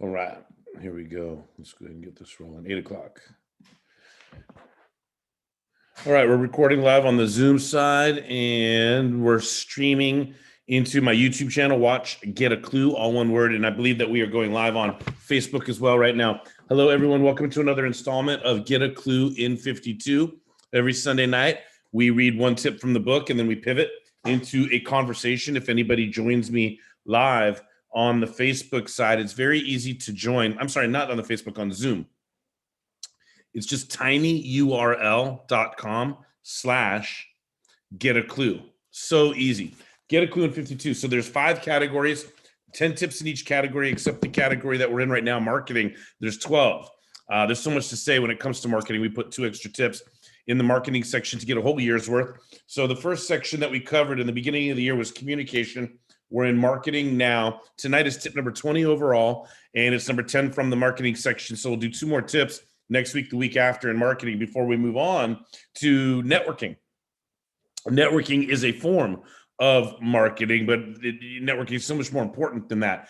All right, here we go. Let's go ahead and get this rolling. 8 o'clock. All right, we're recording live on the Zoom side, and we're streaming into my YouTube channel. Watch Get a Clue, all one word. And I believe that we are going live on Facebook as well right now. Hello, everyone. Welcome to another installment of Get a Clue in 52. Every Sunday night, we read one tip from the book, and then we pivot into a conversation. If anybody joins me live on the Facebook side, it's very easy to join. I'm sorry, not on the Facebook, on Zoom. It's just tinyurl.com/get a clue. So easy. Get a clue in 52. So there's 5 categories, 10 tips in each category, except the category that we're in right now, marketing. There's 12. There's so much to say when it comes to marketing. We put 2 extra tips in the marketing section to get a whole year's worth. So the first section that we covered in the beginning of the year was communication. We're in marketing now. Tonight is tip number 20 overall, and it's number 10 from the marketing section. So we'll do 2 more tips next week, the week after in marketing before we move on to networking. Networking is a form of marketing, but networking is so much more important than that.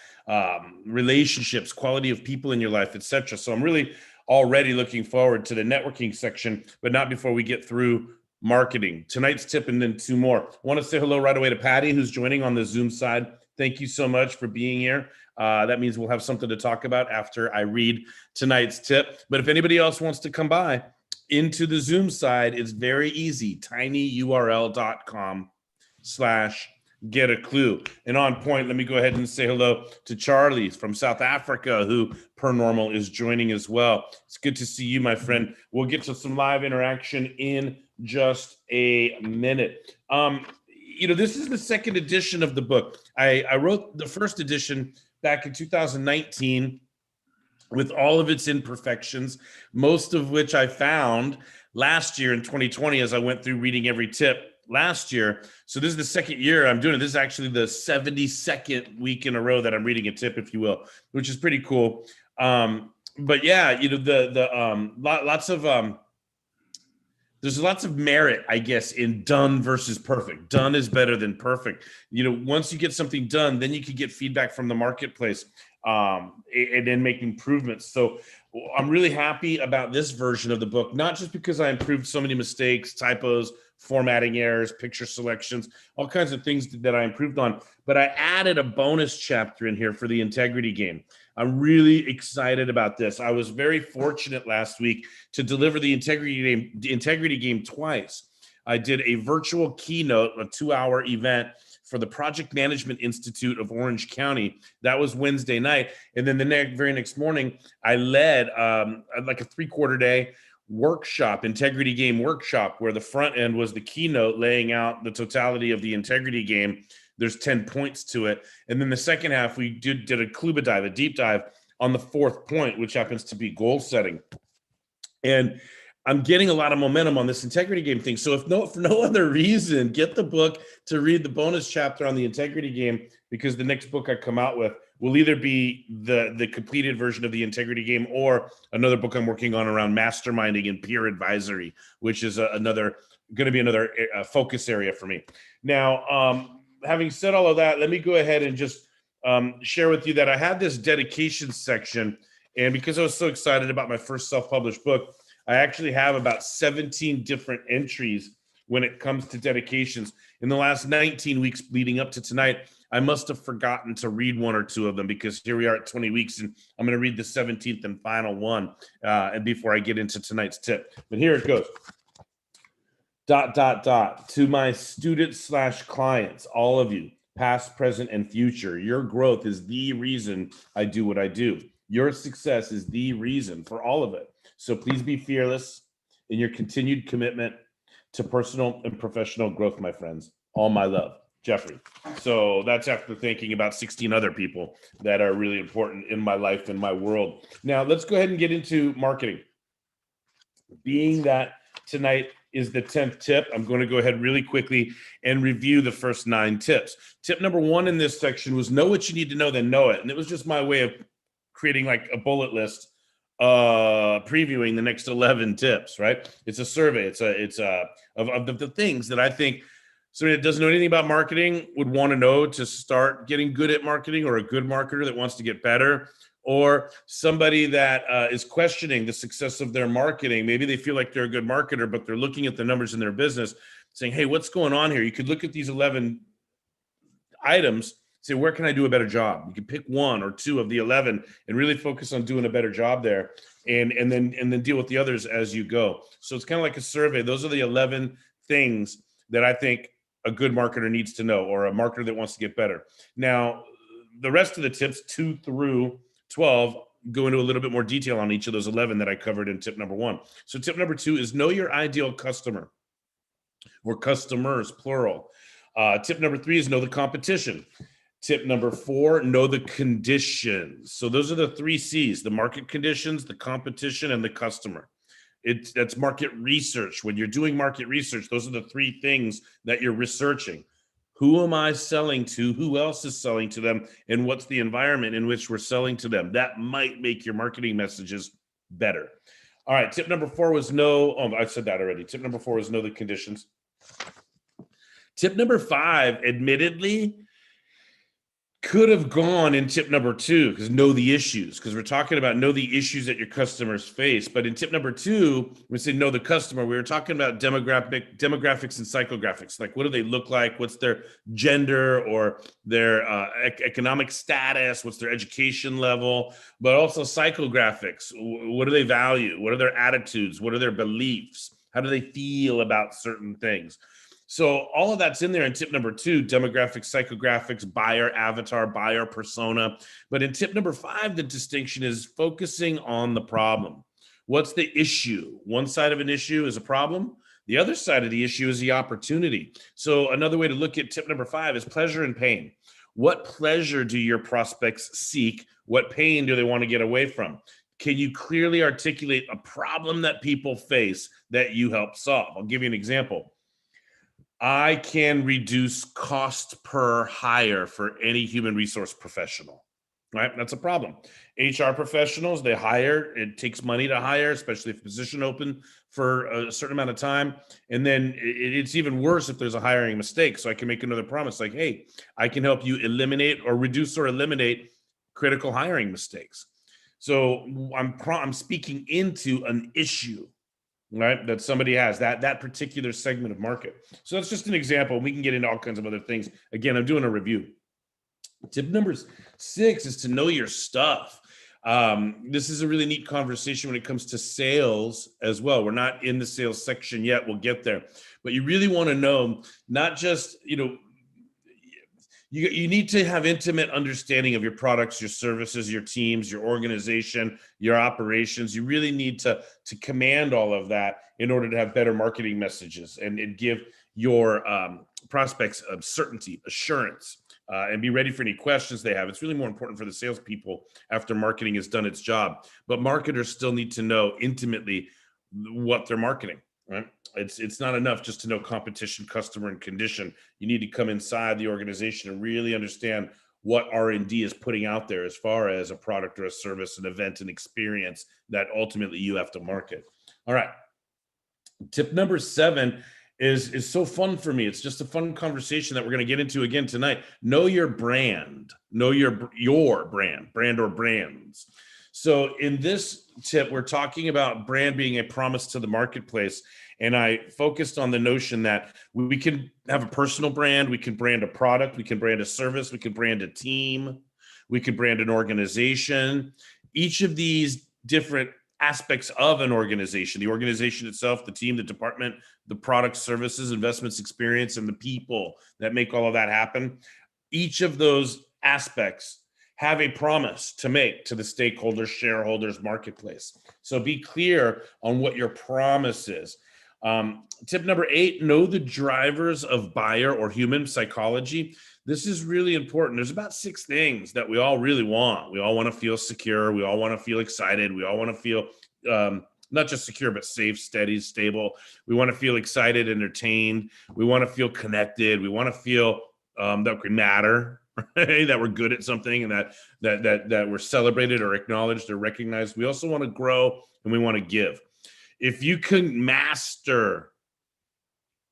Relationships, quality of people in your life, etc. So I'm really already looking forward to the networking section, but not before we get through marketing. Tonight's tip and then 2 more. I want to say hello right away to Patty, who's joining on the Zoom side. Thank you so much for being here. That means we'll have something to talk about after I read tonight's tip. But if anybody else wants to come by into the Zoom side, it's very easy. tinyurl.com/get a clue. And on point, let me go ahead and say hello to Charlie from South Africa, who per normal is joining as well. It's good to see you, my friend. We'll get to some live interaction in just a minute. This is the second edition of the book. I wrote the first edition back in 2019 with all of its imperfections, most of which I found last year in 2020 as I went through reading every tip last year. So this is the second year I'm doing it. This is actually the 72nd week in a row that I'm reading a tip, if you will, which is pretty cool. But yeah, there's lots of merit, I guess, in done versus perfect. Done is better than perfect. Once you get something done, then you can get feedback from the marketplace and then make improvements. So I'm really happy about this version of the book, not just because I improved so many mistakes, typos, formatting errors, picture selections, all kinds of things that I improved on, but I added a bonus chapter in here for the integrity game. I'm really excited about this. I was very fortunate last week to deliver the integrity game twice. I did a virtual keynote, a 2-hour event for the Project Management Institute of Orange County. That was Wednesday night. And then the very next morning, I led like a 3-quarter day workshop, integrity game workshop, where the front end was the keynote laying out the totality of the integrity game. There's 10 points to it. And then the second half, we did a cluba dive, a deep dive on the 4th point, which happens to be goal setting. And I'm getting a lot of momentum on this integrity game thing. So for no other reason, get the book to read the bonus chapter on the integrity game, because the next book I come out with will either be the completed version of the integrity game or another book I'm working on around masterminding and peer advisory, which is going to be another focus area for me. Now, having said all of that, let me go ahead and just share with you that I had this dedication section. And because I was so excited about my first self-published book, I actually have about 17 different entries when it comes to dedications. In the last 19 weeks leading up to tonight, I must have forgotten to read 1 or 2 of them, because here we are at 20 weeks and I'm going to read the 17th and final one and before I get into tonight's tip. But here it goes. ... To my students/clients, all of you, past, present, and future, your growth is the reason I do what I do. Your success is the reason for all of it. So please be fearless in your continued commitment to personal and professional growth, my friends. All my love, Jeffrey. So that's after thinking about 16 other people that are really important in my life and my world. Now let's go ahead and get into marketing. Being that tonight is the 10th tip, I'm going to go ahead really quickly and review the first 9 tips. Tip number 1 in this section was know what you need to know, then know it. And it was just my way of creating like a bullet list, previewing the next 11 tips, right? It's a survey. It's of the things that I think somebody that doesn't know anything about marketing would want to know to start getting good at marketing, or a good marketer that wants to get better, or somebody that is questioning the success of their marketing. Maybe they feel like they're a good marketer, but they're looking at the numbers in their business saying, hey, what's going on here? You could look at these 11 items, say, where can I do a better job? You can pick one or two of the 11 and really focus on doing a better job there, and then deal with the others as you go. So it's kind of like a survey. Those are the 11 things that I think a good marketer needs to know, or a marketer that wants to get better. Now, the rest of the tips, 2 through 12, go into a little bit more detail on each of those 11 that I covered in tip number 1. So tip number 2 is know your ideal customer, or customers, plural. Tip number 3 is know the competition. Tip number 4, know the conditions. So those are the 3 C's: the market conditions, the competition, and the customer. That's market research. When you're doing market research, those are the 3 things that you're researching. Who am I selling to? Who else is selling to them? And what's the environment in which we're selling to them? That might make your marketing messages better. All right, tip number 4 was I said that already. Tip number 4 was know the conditions. Tip number 5, admittedly, could have gone in tip number 2, because know the issues, because we're talking about know the issues that your customers face. But in tip number 2, we say know the customer. We were talking about demographics and psychographics. Like, what do they look like? What's their gender or their economic status? What's their education level? But also psychographics. What do they value? What are their attitudes? What are their beliefs? How do they feel about certain things? So all of that's in there in tip number 2, demographics, psychographics, buyer avatar, buyer persona. But in tip number 5, the distinction is focusing on the problem. What's the issue? One side of an issue is a problem. The other side of the issue is the opportunity. So another way to look at tip number 5 is pleasure and pain. What pleasure do your prospects seek? What pain do they want to get away from? Can you clearly articulate a problem that people face that you help solve? I'll give you an example. I can reduce cost per hire for any human resource professional, right? That's a problem. HR professionals, they hire, it takes money to hire, especially if a position open for a certain amount of time. And then it's even worse if there's a hiring mistake. So I can make another promise like, hey, I can help you eliminate or reduce or eliminate critical hiring mistakes. So I'm speaking into an issue, right, that somebody has, that particular segment of market. So that's just an example. We can get into all kinds of other things. Again, I'm doing a review. Tip number 6 is to know your stuff. This is a really neat conversation when it comes to sales as well. We're not in the sales section yet. We'll get there. But you really want to know, not just, you need to have intimate understanding of your products, your services, your teams, your organization, your operations. You really need to command all of that in order to have better marketing messages and give your prospects certainty, assurance, and be ready for any questions they have. It's really more important for the salespeople after marketing has done its job. But marketers still need to know intimately what they're marketing, right? It's not enough just to know competition, customer, and condition. You need to come inside the organization and really understand what R&D is putting out there as far as a product or a service, an event, an experience that ultimately you have to market. All right. Tip number 7 is so fun for me. It's just a fun conversation that we're going to get into again tonight. Know your brand. Know your brand or brands. So in this tip, we're talking about brand being a promise to the marketplace. And I focused on the notion that we can have a personal brand, we can brand a product, we can brand a service, we can brand a team, we could brand an organization. Each of these different aspects of an organization, the organization itself, the team, the department, the products, services, investments, experience, and the people that make all of that happen, each of those aspects have a promise to make to the stakeholders, shareholders, marketplace. So be clear on what your promise is. Tip number 8, know the drivers of buyer or human psychology. This is really important. There's about 6 things that we all really want. We all want to feel secure. We all want to feel excited. We all want to feel not just secure, but safe, steady, stable. We want to feel excited, entertained. We want to feel connected. We want to feel that we matter, right? That we're good at something, and that we're celebrated or acknowledged or recognized. We also want to grow, and we want to give. If you can master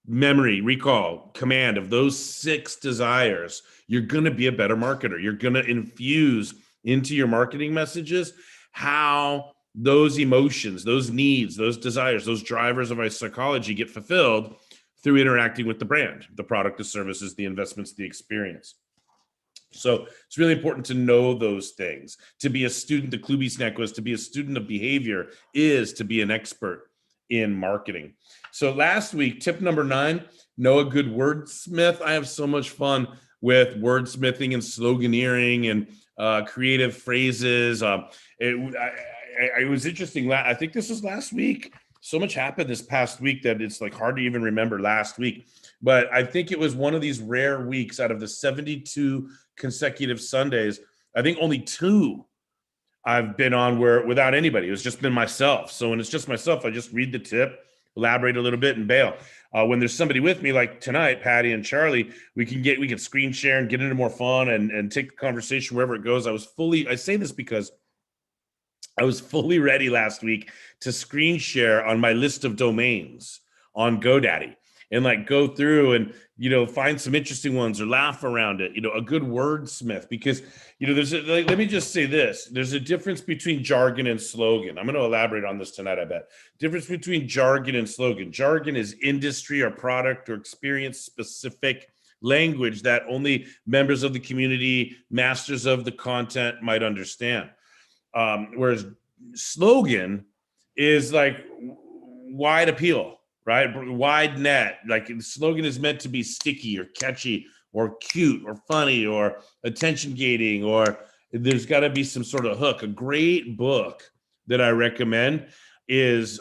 memory, recall, command of those 6 desires, you're going to be a better marketer. You're going to infuse into your marketing messages, how those emotions, those needs, those desires, those drivers of our psychology get fulfilled through interacting with the brand, the product, the services, the investments, the experience. So it's really important to know those things. To be a student, the Klu snack was to be a student of behavior is to be an expert in marketing. So last week, tip number 9, know a good wordsmith. I have so much fun with wordsmithing and sloganeering and creative phrases. It was interesting. I think this was last week. So much happened this past week that it's like hard to even remember last week. But I think it was one of these rare weeks out of the 72 consecutive Sundays. I think only 2 I've been on where without anybody. It's just been myself. So when it's just myself, I just read the tip, elaborate a little bit, and bail. When there's somebody with me, like tonight, Patty and Charlie, we can screen share and get into more fun and take the conversation wherever it goes. I say this because I was fully ready last week to screen share on my list of domains on GoDaddy and like go through and, find some interesting ones or laugh around it, a good wordsmith, because, let me just say this, there's a difference between jargon and slogan. I'm going to elaborate on this tonight, I bet. Difference between jargon and slogan. Jargon is industry or product or experience specific language that only members of the community, masters of the content might understand. Whereas slogan is like wide appeal, right? Wide net. Like the slogan is meant to be sticky or catchy or cute or funny or attention gating, or there's got to be some sort of hook. A great book that I recommend is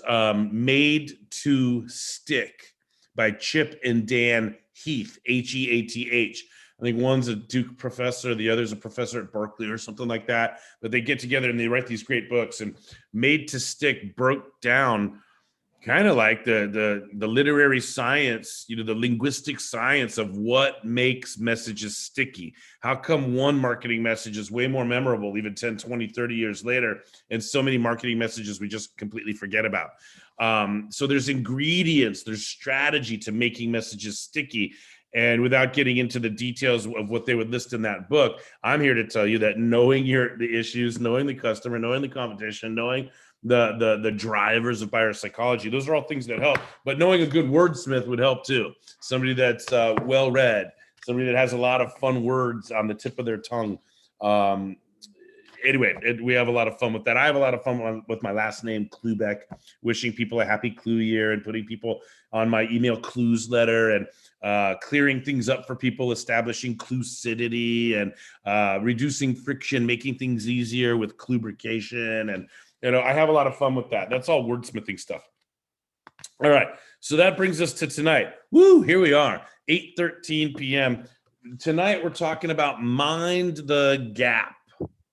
Made to Stick by Chip and Dan Heath, Heath. I think one's a Duke professor, the other's a professor at Berkeley or something like that. But they get together and they write these great books. And Made to Stick broke down kind of like the literary science, the linguistic science of what makes messages sticky. How come one marketing message is way more memorable even 10, 20, 30 years later, and so many marketing messages we just completely forget about? So there's ingredients, there's strategy to making messages sticky. And without getting into the details of what they would list in that book, I'm here to tell you that knowing the issues, knowing the customer, knowing the competition, knowing the drivers of buyer psychology, those are all things that help. But knowing a good wordsmith would help too. Somebody that's well-read, somebody that has a lot of fun words on the tip of their tongue. Anyway, we have a lot of fun with that. I have a lot of fun with my last name, Klubeck, wishing people a happy Klu year and putting people on my email Kluzletter and clearing things up for people, establishing Klucidity and reducing friction, making things easier with Klubrication. And, I have a lot of fun with that. That's all wordsmithing stuff. All right. So that brings us to tonight. Woo, here we are, 8:13 p.m. Tonight, we're talking about mind the gap.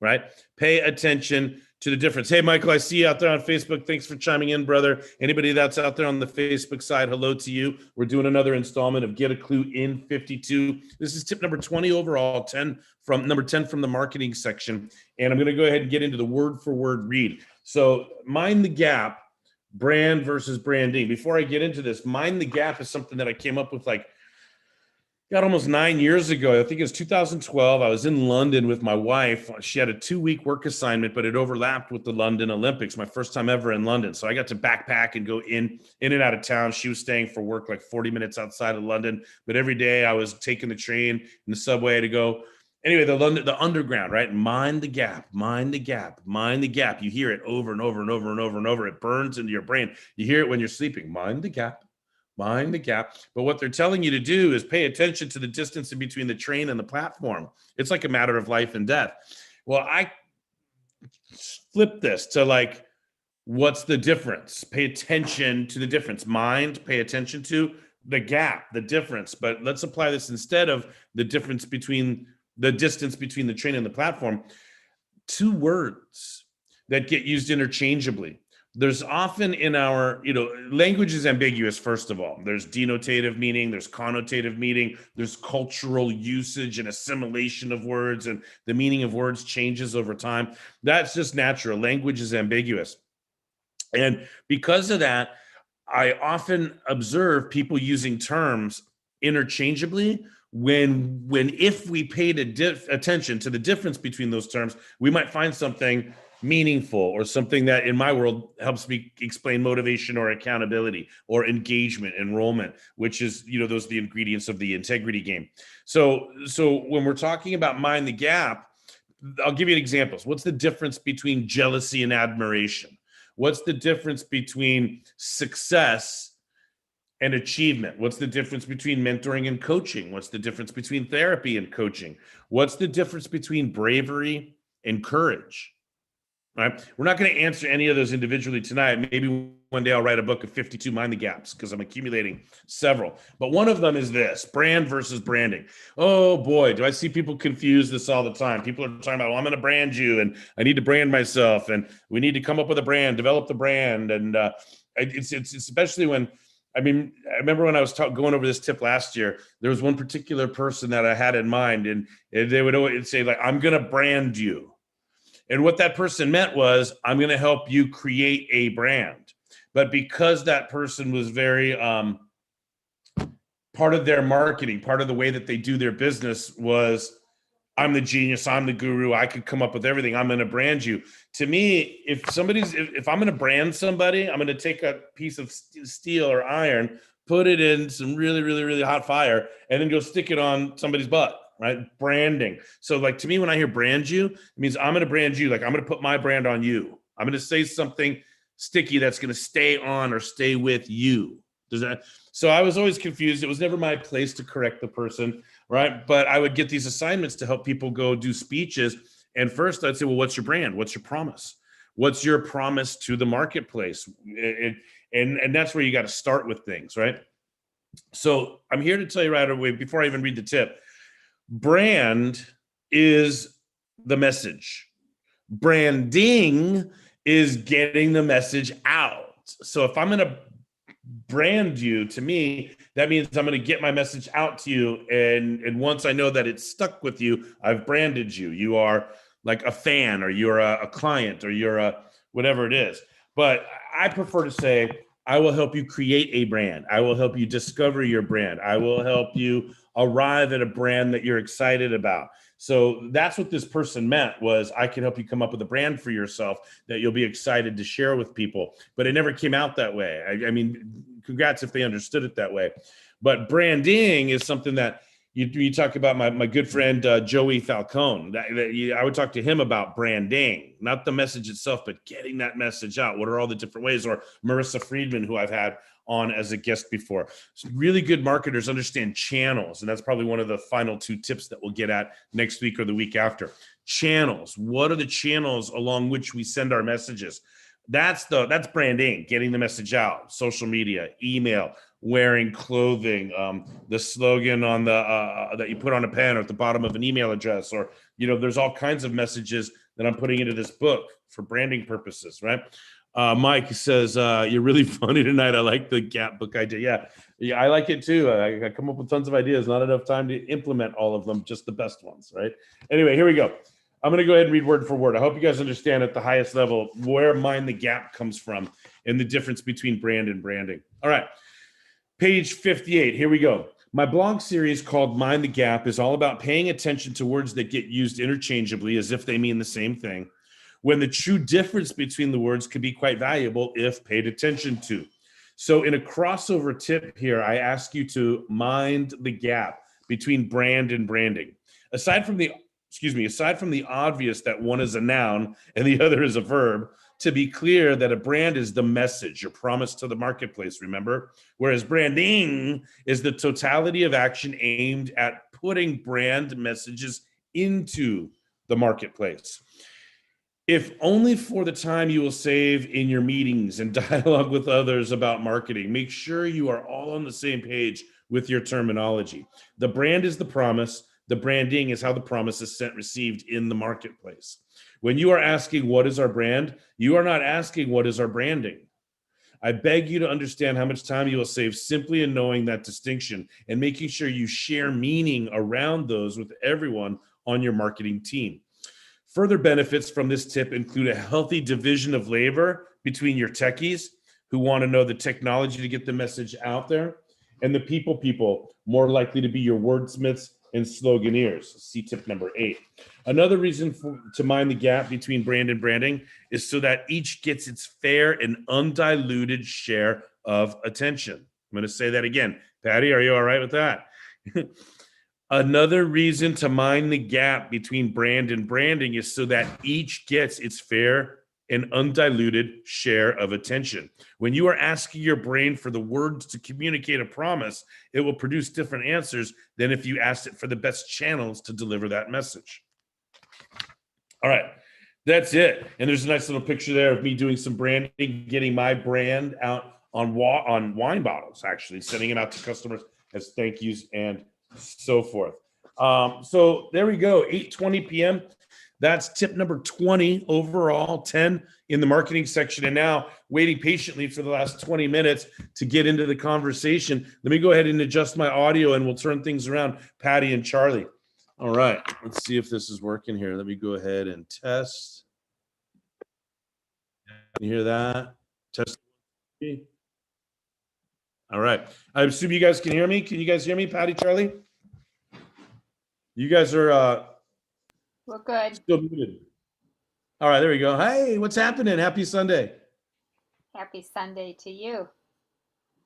Right? Pay attention to the difference. Hey, Michael, I see you out there on Facebook. Thanks for chiming in, brother. Anybody that's out there on the Facebook side, hello to you. We're doing another installment of Get a Klu in 52. This is tip number 20 overall, number 10 from the marketing section. And I'm going to go ahead and get into the word for word read. So mind the gap, brand versus branding. Before I get into this, mind the gap is something that I came up with almost 9 years ago. I think it was 2012. I was in London with my wife. She had a 2-week work assignment, but it overlapped with the London Olympics, my first time ever in London. So I got to backpack and go in and out of town. She was staying for work like 40 minutes outside of London. But every day I was taking the train and the subway to go. Anyway, the underground, right? Mind the gap, mind the gap, mind the gap. You hear it over and over and over and over and over. It burns into your brain. You hear it when you're sleeping. Mind the gap. Mind the gap. But what they're telling you to do is pay attention to the distance in between the train and the platform. It's like a matter of life and death. Well, I flip this to what's the difference? Pay attention to the difference. Mind, pay attention to the gap, the difference. But let's apply this instead of the difference between the distance between the train and the platform. 2 words that get used interchangeably. There's often in our, language is ambiguous, first of all. There's denotative meaning, there's connotative meaning, there's cultural usage and assimilation of words, and the meaning of words changes over time. That's just natural. Language is ambiguous. And because of that, I often observe people using terms interchangeably if we paid attention to the difference between those terms, we might find something meaningful, or something that in my world helps me explain motivation or accountability or engagement, enrollment, which is, those are the ingredients of the integrity game. So when we're talking about mind the gap, I'll give you examples. What's the difference between jealousy and admiration? What's the difference between success and achievement? What's the difference between mentoring and coaching? What's the difference between therapy and coaching? What's the difference between bravery and courage? Right? We're not going to answer any of those individually tonight. Maybe one day I'll write a book of 52 Mind the Gaps, because I'm accumulating several. But one of them is this: brand versus branding. Oh boy, do I see people confuse this all the time. People are talking about, well, I'm going to brand you, and I need to brand myself, and we need to come up with a brand, develop the brand. And it's especially when, I remember when I was going over this tip last year, there was one particular person that I had in mind, and they would always say, like, I'm going to brand you. And what that person meant was, I'm going to help you create a brand. But because that person was very part of their marketing, part of the way that they do their business was, I'm the genius, I'm the guru, I could come up with everything, I'm going to brand you. To me, if I'm going to brand somebody, I'm going to take a piece of steel or iron, put it in some really, really, really hot fire, and then go stick it on somebody's butt. Right? Branding. So like, to me, when I hear brand you, it means I'm going to brand you. Like, I'm going to put my brand on you. I'm going to say something sticky that's going to stay on or stay with you. So I was always confused. It was never my place to correct the person, right? But I would get these assignments to help people go do speeches. And first I'd say, well, what's your brand? What's your promise? What's your promise to the marketplace? And that's where you got to start with things, right? So I'm here to tell you right away, before I even read the tip, brand is the message. Branding is getting the message out. So if I'm going to brand you, to me, that means I'm going to get my message out to you. And once I know that it's stuck with you, I've branded you. You are like a fan, or you're a client, or you're a whatever it is. But I prefer to say, I will help you create a brand. I will help you discover your brand. I will help you arrive at a brand that you're excited about. So that's what this person meant, was I can help you come up with a brand for yourself that you'll be excited to share with people. But it never came out that way. I mean, congrats if they understood it that way. But branding is something that you talk about. My good friend, Joey Falcone, I would talk to him about branding, not the message itself, but getting that message out. What are all the different ways? Or Marissa Friedman, who I've had on as a guest before. So really good marketers understand channels. And that's probably one of the final 2 tips that we'll get at next week or the week after. Channels. What are the channels along which we send our messages? That's branding, getting the message out. Social media, email, wearing clothing, the slogan on the that you put on a pen or at the bottom of an email address, or there's all kinds of messages that I'm putting into this book for branding purposes, right? Mike says, you're really funny tonight. I like the gap book idea. Yeah, I like it too. I come up with tons of ideas, not enough time to implement all of them, just the best ones, right? Anyway, here we go. I'm going to go ahead and read word for word. I hope you guys understand at the highest level where mind the gap comes from and the difference between brand and branding. All right. Page 58. Here we go. My blog series called Mind the Gap is all about paying attention to words that get used interchangeably as if they mean the same thing, when the true difference between the words could be quite valuable if paid attention to. So in a crossover tip here, I ask you to mind the gap between brand and branding. Aside from the obvious that one is a noun and the other is a verb, to be clear that a brand is the message, your promise to the marketplace, remember? Whereas branding is the totality of action aimed at putting brand messages into the marketplace. If only for the time you will save in your meetings and dialogue with others about marketing, make sure you are all on the same page with your terminology. The brand is the promise. The branding is how the promise is received in the marketplace. When you are asking, what is our brand? You are not asking, what is our branding? I beg you to understand how much time you will save simply in knowing that distinction and making sure you share meaning around those with everyone on your marketing team. Further benefits from this tip include a healthy division of labor between your techies who want to know the technology to get the message out there, And the people more likely to be your wordsmiths and sloganeers. See tip number 8. Another reason to mind the gap between brand and branding is so that each gets its fair and undiluted share of attention. I'm going to say that again. Patty, are you all right with that? Another reason to mind the gap between brand and branding is so that each gets its fair and undiluted share of attention. When you are asking your brain for the words to communicate a promise, it will produce different answers than if you asked it for the best channels to deliver that message. All right, that's it. And there's a nice little picture there of me doing some branding, getting my brand out on wine bottles, actually, sending it out to customers as thank yous and so forth. So there we go, 8:20 p.m. That's tip number 20 overall, 10 in the marketing section. And now waiting patiently for the last 20 minutes to get into the conversation. Let me go ahead and adjust my audio and we'll turn things around, Patty and Charlie. All right, let's see if this is working here. Let me go ahead and test. You hear that? Test. All right. I assume you guys can hear me. Can you guys hear me, Patty, Charlie? You guys are we're good. Still muted. All right, there we go. Hey, what's happening? Happy Sunday. Happy Sunday to you.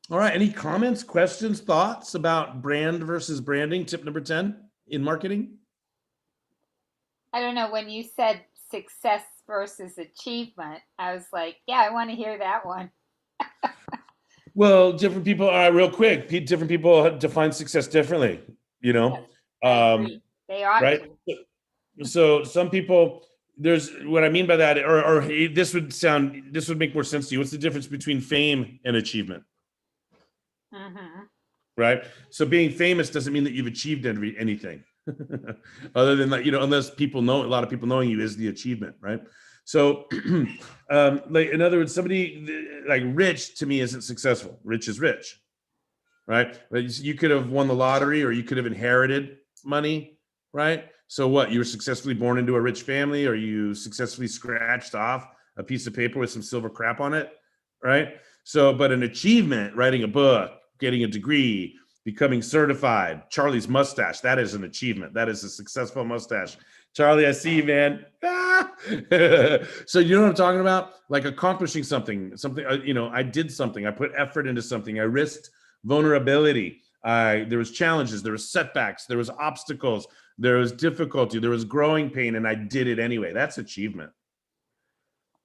All right. Any comments, questions, thoughts about brand versus branding? Tip number 10 in marketing? I don't know. When you said success versus achievement, I was like, yeah, I want to hear that one. Well, different people are real quick. Different people define success differently, you know. Yes, I agree. They ought right? to. So some people, there's what I mean by that, or this would make more sense to you. What's the difference between fame and achievement? Mm-hmm. Right? So being famous doesn't mean that you've achieved anything other than, like, unless people know, a lot of people knowing you is the achievement, right? So like, in other words, somebody like rich to me isn't successful. Rich is rich, right? You could have won the lottery or you could have inherited money, right? So what, you were successfully born into a rich family, or you successfully scratched off a piece of paper with some silver crap on it, right? So, but an achievement, writing a book, getting a degree, becoming certified, Charlie's mustache, that is an achievement. That is a successful mustache. Charlie, I see you, man. So you know what I'm talking about? Like accomplishing something, I did something, I put effort into something, I risked vulnerability. There was challenges, there was setbacks, there was obstacles, there was difficulty, there was growing pain, and I did it anyway. That's achievement,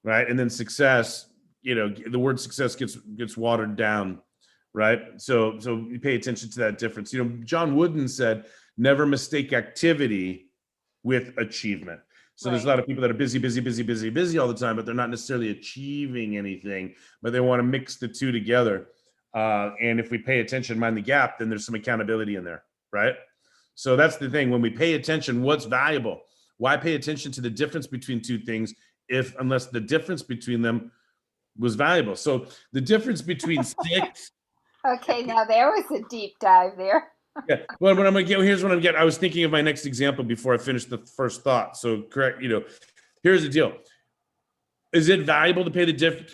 right? And then success, the word success gets watered down, right? So you pay attention to that difference. John Wooden said, never mistake activity with achievement. So There's a lot of people that are busy all the time, but they're not necessarily achieving anything, but they want to mix the two together. And if we pay attention, mind the gap, then there's some accountability in there, right? So that's the thing. When we pay attention, what's valuable? Why pay attention to the difference between two things unless the difference between them was valuable? So the difference between 6. Okay, now there was a deep dive there. Yeah. Well, what I'm going to get, here's what I'm getting. I was thinking of my next example before I finished the first thought. So correct, here's the deal. Is it valuable to pay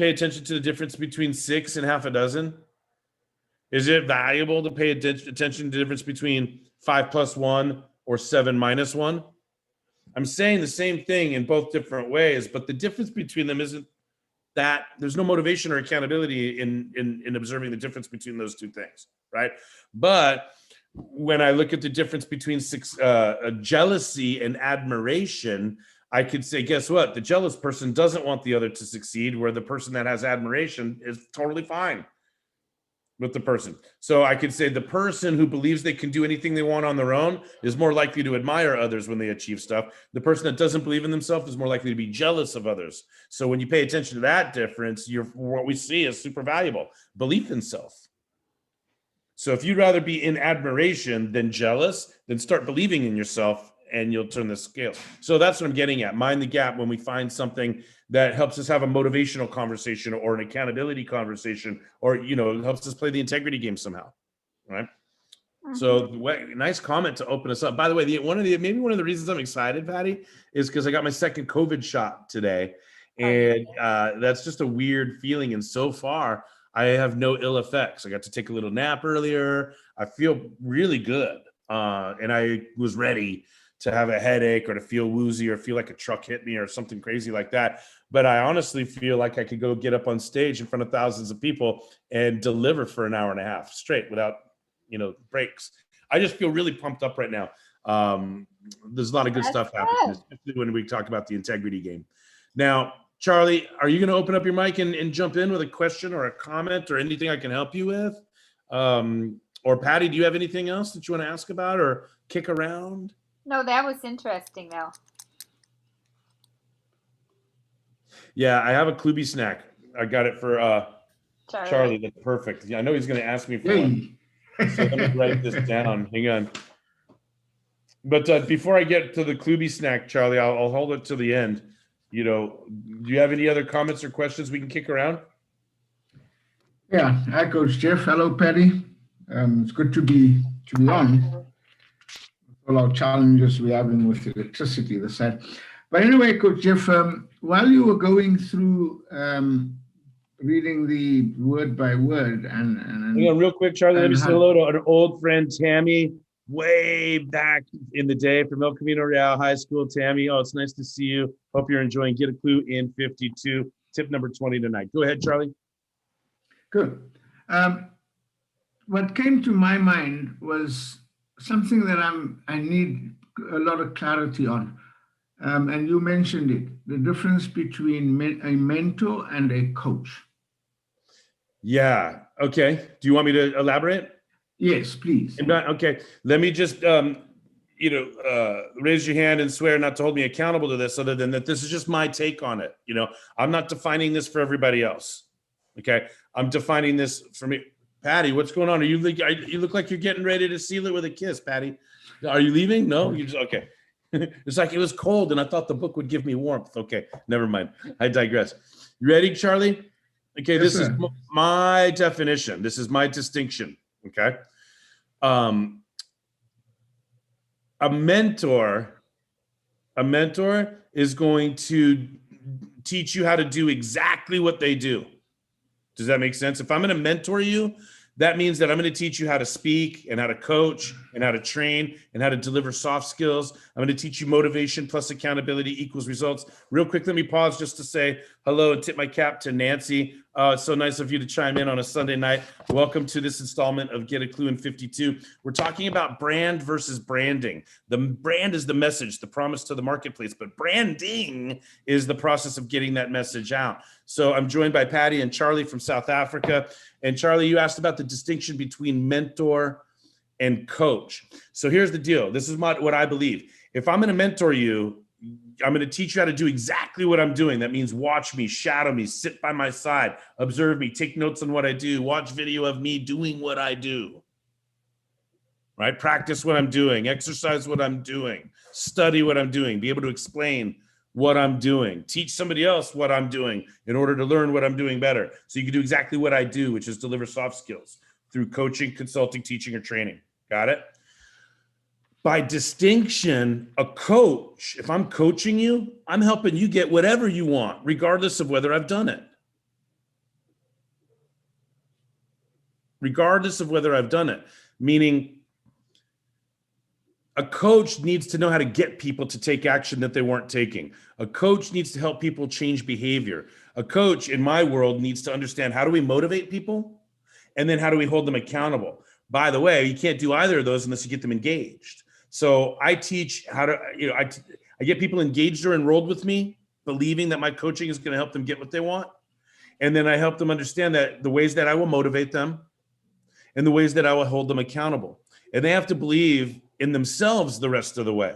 attention to the difference between 6 and half a dozen? Is it valuable to pay attention to the difference between 5 plus 1 or 7 minus 1? I'm saying the same thing in both different ways, but the difference between them isn't that there's no motivation or accountability in observing the difference between those two things, right? But when I look at the difference between jealousy and admiration, I could say, guess what? The jealous person doesn't want the other to succeed, where the person that has admiration is totally fine with the person. So I could say the person who believes they can do anything they want on their own is more likely to admire others when they achieve stuff. The person that doesn't believe in themselves is more likely to be jealous of others. So when you pay attention to that difference, what we see is super valuable. Belief in self. So if you'd rather be in admiration than jealous, then start believing in yourself and you'll turn the scale. So that's what I'm getting at. Mind the gap when we find something that helps us have a motivational conversation or an accountability conversation, or, helps us play the integrity game somehow, right? Mm-hmm. So nice comment to open us up. By the way, maybe one of the reasons I'm excited, Patty, is because I got my second COVID shot today. And that's just a weird feeling. And so far, I have no ill effects. I got to take a little nap earlier. I feel really good. And I was ready to have a headache or to feel woozy or feel like a truck hit me or something crazy like that. But I honestly feel like I could go get up on stage in front of thousands of people and deliver for an hour and a half straight without, breaks. I just feel really pumped up right now. There's a lot of good That's stuff happening, good. especially when we talk about the integrity game. Now, Charlie, are you going to open up your mic and jump in with a question or a comment or anything I can help you with? Or Patty, do you have anything else that you want to ask about or kick around? No, that was interesting though. Yeah, I have a Kluby snack. I got it for Charlie. That's perfect. Yeah, I know he's going to ask me for one. So let me write this down. Hang on. But before I get to the Kluby snack, Charlie, I'll hold it to the end. Do you have any other comments or questions we can kick around? Yeah, hi, Coach Jeff. Hello, Patty. It's good to be on. All our challenges we're having with electricity this side. But anyway, Coach Jeff, while you were going through reading the word by word and hang on real quick, Charlie. Let me say hello to an old friend, Tammy, way back in the day from El Camino Real High School. Tammy, oh, it's nice to see you. Hope you're enjoying Get a Clue in 52. Tip number 20 tonight. Go ahead, Charlie. Good. What came to my mind was something that I need a lot of clarity on. And you mentioned it, the difference between a mentor and a coach. Yeah. Okay. Do you want me to elaborate? Yes, please. Okay. Let me just, raise your hand and swear not to hold me accountable to this, other than that this is just my take on it. I'm not defining this for everybody else. Okay. I'm defining this for me. Patty, what's going on? You look like you're getting ready to seal it with a kiss, Patty. Are you leaving? No, you just okay. It's like it was cold and I thought the book would give me warmth. Okay, never mind. I digress. You ready, Charlie? Okay, yes, this sir. is my definition. This is my distinction. Okay. A mentor is going to teach you how to do exactly what they do. Does that make sense? If I'm going to mentor you, that means that I'm going to teach you how to speak and how to coach and how to train and how to deliver soft skills. I'm going to teach you motivation plus accountability equals results. Real quick, let me pause just to say hello and tip my cap to Nancy. It's so nice of you to chime in on a Sunday night. Welcome to this installment of Get a Clue in 52. We're talking about brand versus branding. The brand is the message, the promise to the marketplace, but branding is the process of getting that message out. So I'm joined by Patty and Charlie from South Africa. And Charlie, you asked about the distinction between mentor and coach. So here's the deal. This is what I believe. If I'm going to mentor you, I'm going to teach you how to do exactly what I'm doing. That means watch me, shadow me, sit by my side, observe me, take notes on what I do, watch video of me doing what I do. Right? Practice what I'm doing, exercise what I'm doing, study what I'm doing, be able to explain what I'm doing, teach somebody else what I'm doing in order to learn what I'm doing better. So you can do exactly what I do, which is deliver soft skills through coaching, consulting, teaching, or training. Got it? By distinction, a coach, if I'm coaching you, I'm helping you get whatever you want, regardless of whether I've done it. Regardless of whether I've done it. Meaning, a coach needs to know how to get people to take action that they weren't taking. A coach needs to help people change behavior. A coach, in my world, needs to understand how do we motivate people? And then how do we hold them accountable? By the way, you can't do either of those unless you get them engaged. So I teach how to, I get people engaged or enrolled with me, believing that my coaching is going to help them get what they want. And then I help them understand that the ways that I will motivate them and the ways that I will hold them accountable. And they have to believe in themselves the rest of the way,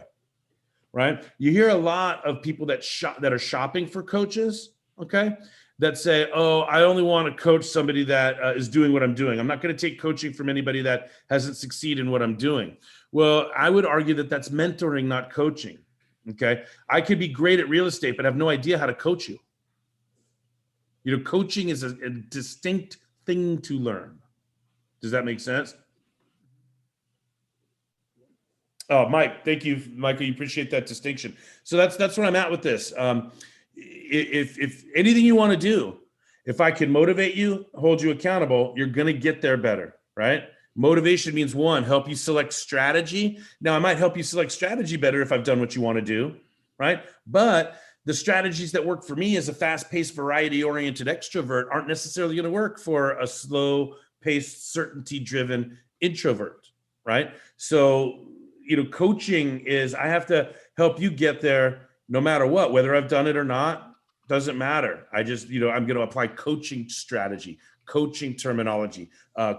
right? You hear a lot of people that are shopping for coaches, okay, that say, oh, I only want to coach somebody that is doing what I'm doing. I'm not going to take coaching from anybody that hasn't succeeded in what I'm doing. Well, I would argue that that's mentoring, not coaching, okay? I could be great at real estate, but have no idea how to coach you. Coaching is a distinct thing to learn. Does that make sense? Oh, Mike, thank you, Michael. You appreciate that distinction. So that's where I'm at with this. If anything you want to do, If I can motivate you, hold you accountable, you're going to get there better, right? Motivation means one, help you select strategy. Now, I might help you select strategy better if I've done what you want to do, right? But the strategies that work for me as a fast-paced, variety-oriented extrovert aren't necessarily going to work for a slow-paced, certainty-driven introvert, right? So, coaching is I have to help you get there no matter what, whether I've done it or not, doesn't matter. I just, I'm going to apply coaching strategy, coaching terminology,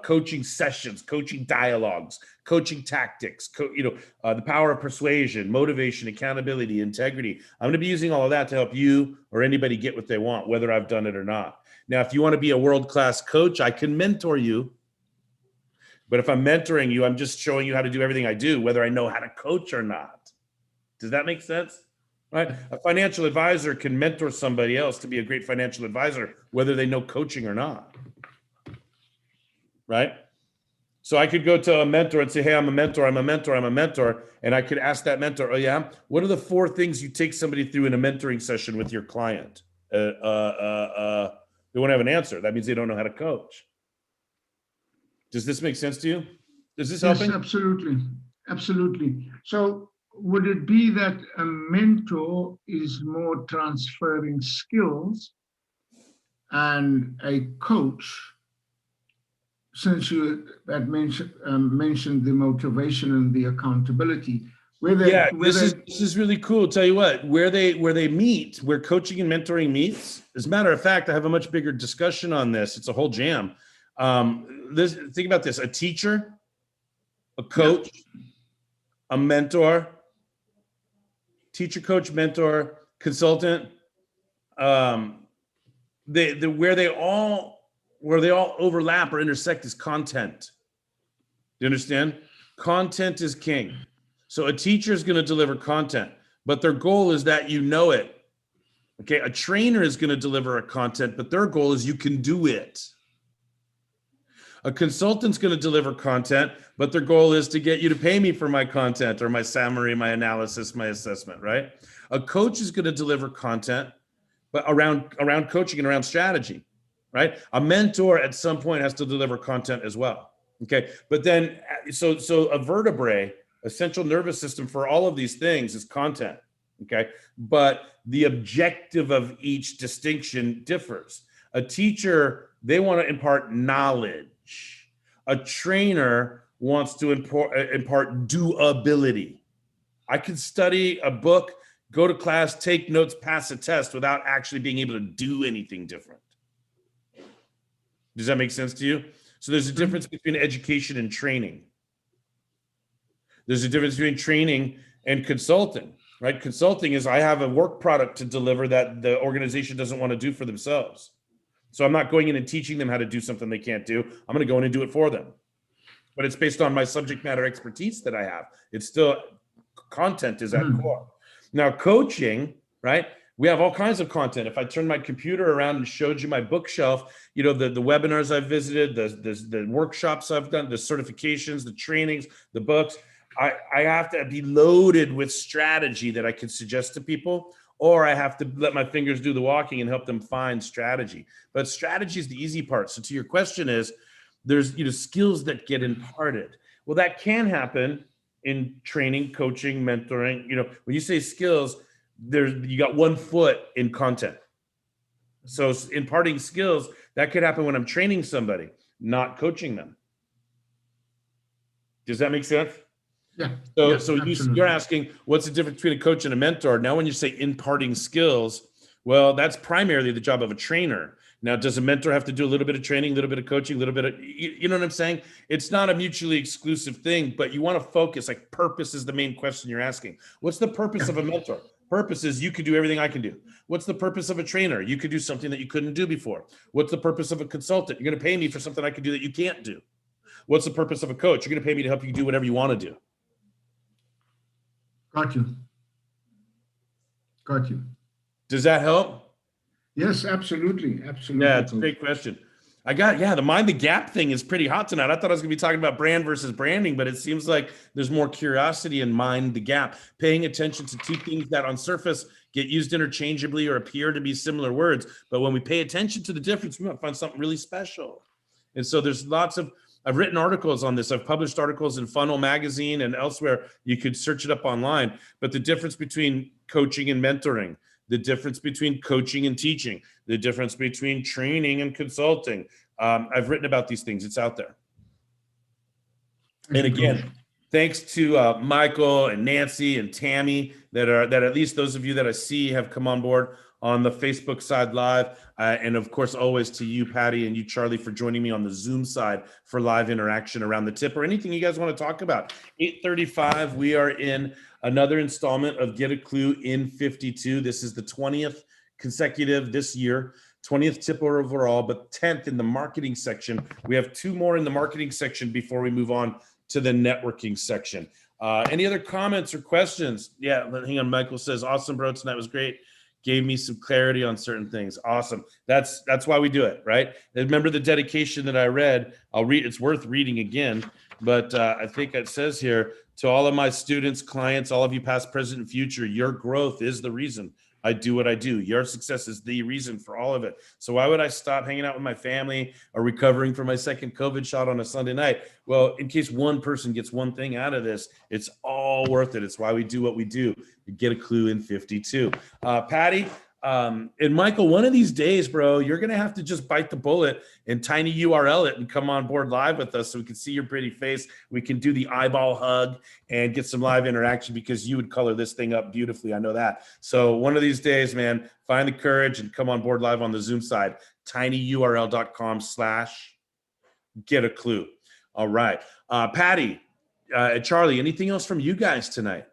coaching sessions, coaching dialogues, coaching tactics, the power of persuasion, motivation, accountability, integrity. I'm going to be using all of that to help you or anybody get what they want, whether I've done it or not. Now, if you want to be a world-class coach, I can mentor you. But if I'm mentoring you, I'm just showing you how to do everything I do, whether I know how to coach or not. Does that make sense? Right? A financial advisor can mentor somebody else to be a great financial advisor, whether they know coaching or not. Right? So I could go to a mentor and say, hey, I'm a mentor. And I could ask that mentor, oh yeah, what are the 4 things you take somebody through in a mentoring session with your client? They won't have an answer. That means they don't know how to coach. Does this make sense to you? Is this helping? Yes, absolutely. Absolutely. So would it be that a mentor is more transferring skills and a coach, since you had mentioned the motivation and the accountability, this is really cool. Tell you what, where they meet, where coaching and mentoring meets. As a matter of fact, I have a much bigger discussion on this. It's a whole jam. Think about this: a teacher, a coach, a mentor, teacher, coach, mentor, consultant. Where they all overlap or intersect is content. Do you understand? Content is king. So a teacher is going to deliver content, but their goal is that you know it. Okay. A trainer is going to deliver a content, but their goal is you can do it. A consultant's going to deliver content, but their goal is to get you to pay me for my content or my summary, my analysis, my assessment, right? A coach is going to deliver content, but around coaching and around strategy, right? A mentor at some point has to deliver content as well. Okay. But then, so a vertebrae, a central nervous system for all of these things is content. Okay. But the objective of each distinction differs. A teacher, they want to impart knowledge. A trainer wants to impart doability. I can study a book, go to class, take notes, pass a test without actually being able to do anything different. Does that make sense to you? So there's a difference between education and training. There's a difference between training and consulting, right? Consulting is I have a work product to deliver that the organization doesn't want to do for themselves. So I'm not going in and teaching them how to do something they can't do. I'm going to go in and do it for them. But it's based on my subject matter expertise that I have. It's still content is at core. Now, coaching, right? We have all kinds of content. If I turn my computer around and showed you my bookshelf, the webinars I've visited, the workshops I've done, the certifications, the trainings, the books, I have to be loaded with strategy that I can suggest to people, or I have to let my fingers do the walking and help them find strategy. But strategy is the easy part. So to your question is, there's skills that get imparted. Well, that can happen in training, coaching, mentoring. When you say skills, you got 1 foot in content. So imparting skills, that could happen when I'm training somebody, not coaching them. Does that make sense? Yeah. So you're asking, what's the difference between a coach and a mentor? Now, when you say imparting skills, well, that's primarily the job of a trainer. Now, does a mentor have to do a little bit of training, a little bit of coaching, a little bit of, you know what I'm saying? It's not a mutually exclusive thing, but you want to focus, like purpose is the main question you're asking. What's the purpose of a mentor? Purpose is you can do everything I can do. What's the purpose of a trainer? You could do something that you couldn't do before. What's the purpose of a consultant? You're going to pay me for something I can do that you can't do. What's the purpose of a coach? You're going to pay me to help you do whatever you want to do. Got you. Does that help? Yes, absolutely. Yeah, it's a great question. The mind the gap thing is pretty hot tonight. I thought I was going to be talking about brand versus branding, but it seems like there's more curiosity in mind the gap, paying attention to two things that on surface get used interchangeably or appear to be similar words. But when we pay attention to the difference, we might find something really special. And so there's I've written articles on this. I've published articles in Funnel Magazine and elsewhere. You could search it up online. But the difference between coaching and mentoring, the difference between coaching and teaching, the difference between training and consulting. I've written about these things. It's out there. And again, thanks to Michael and Nancy and Tammy that at least those of you that I see have come on board on the Facebook side live. And of course, always to you, Patty, and you, Charlie, for joining me on the Zoom side for live interaction around the tip or anything you guys want to talk about. 8:35, we are in another installment of Get a Clue in 52. This is the 20th consecutive this year, 20th tip overall, but 10th in the marketing section. We have 2 more in the marketing section before we move on to the networking section. Any other comments or questions? Yeah, hang on. Michael says, awesome, bro. Tonight was great. Gave me some clarity on certain things. Awesome. That's why we do it, right? Remember the dedication that I read. I'll read. It's worth reading again, but I think it says here, to all of my students, clients, all of you past, present, and future, your growth is the reason I do what I do. Your success is the reason for all of it. So why would I stop hanging out with my family or recovering from my second COVID shot on a Sunday night? Well, in case one person gets one thing out of this, it's all worth it. It's why we do what we do. Get a Clue in 52. Patty and Michael, one of these days, bro, you're going to have to just bite the bullet and tiny URL it and come on board live with us so we can see your pretty face. We can do the eyeball hug and get some live interaction because you would color this thing up beautifully. I know that. So one of these days, man, find the courage and come on board live on the Zoom side, tinyurl.com/get a clue. All right. Patty, Charlie, anything else from you guys tonight?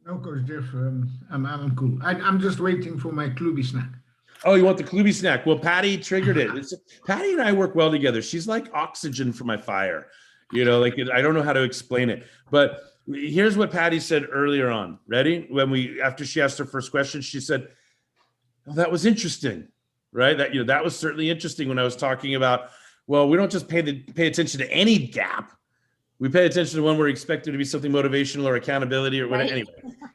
No, Coach Jeff, I'm cool. I'm just waiting for my Kluby snack. Oh, you want the Kluby snack? Well, Patty triggered it. Patty and I work well together. She's like oxygen for my fire. You know, like I don't know how to explain it. But here's what Patty said earlier on. Ready? After she asked her first question, she said, "Oh, that was interesting." Right? That was certainly interesting when I was talking about, well, we don't just pay attention to any gap. We pay attention to when we're expected to be something motivational or accountability or whatever. Right.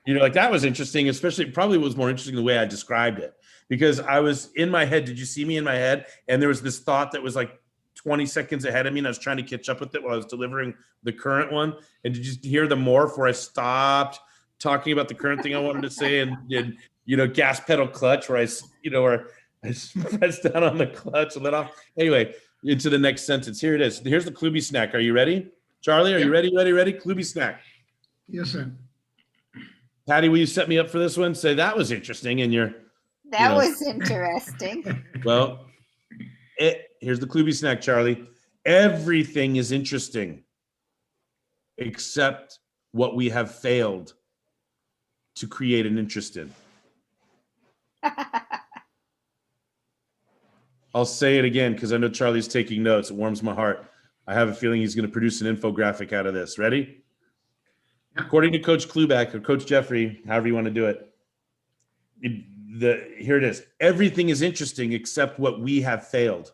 Anyway, like that was interesting, especially probably was more interesting the way I described it because I was in my head. Did you see me in my head? And there was this thought that was like 20 seconds ahead of me and I was trying to catch up with it while I was delivering the current one. And did you hear the morph where I stopped talking about the current thing I wanted to say and did, gas pedal clutch where I pressed down on the clutch and let off. Anyway, into the next sentence. Here it is. Here's the Kluby snack. Are you ready? Charlie, are you ready? Kluby snack. Yes, sir. Patty, will you set me up for this one? Say that was interesting and That was interesting. Well, here's the Kluby snack, Charlie. Everything is interesting except what we have failed to create an interest in. I'll say it again because I know Charlie's taking notes. It warms my heart. I have a feeling he's going to produce an infographic out of this. Ready? Yeah. According to Coach Kluback or Coach Jeffrey, however you want to do it, here it is. Everything is interesting except what we have failed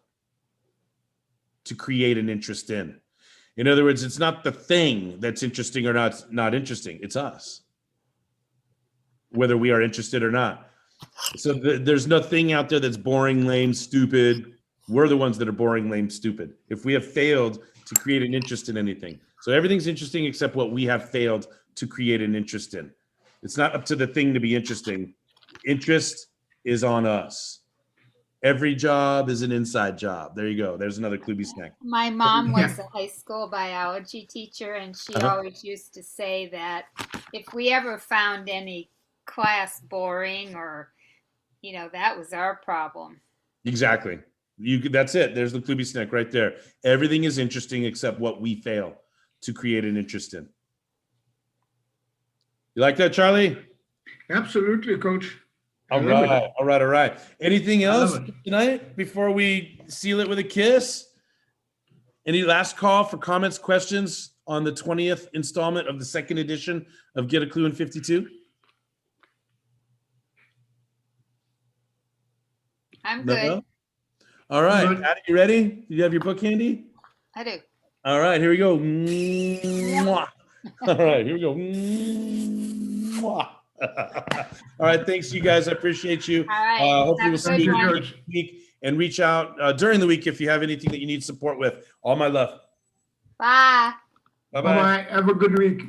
to create an interest in. In other words, it's not the thing that's interesting or not interesting. It's us, whether we are interested or not. So there's nothing out there that's boring, lame, stupid. We're the ones that are boring, lame, stupid. If we have failed to create an interest in anything. So everything's interesting except what we have failed to create an interest in. It's not up to the thing to be interesting. Interest is on us. Every job is an inside job. There you go. There's another Kluby snack. My mom was a high school biology teacher, and she always used to say that if we ever found any class boring or, that was our problem. Exactly. That's it. There's the Kluby snack right there. Everything is interesting except what we fail to create an interest in. You like that, Charlie? Absolutely, Coach. All right. Anything else tonight before we seal it with a kiss? Any last call for comments, questions on the 20th installment of the second edition of Get a Clue in 52? I'm good. No? All right, Good. Patty, you ready? Do you have your book handy? I do. All right, here we go. Mwah. All right, here we go. Mwah. All right, thanks, you guys. I appreciate you. All right. Hopefully, we'll Have a see Thank you you, good one. Coach. next week, and reach out during the week if you have anything that you need support with. All my love. Bye. Bye bye. Bye-bye. Have a good week.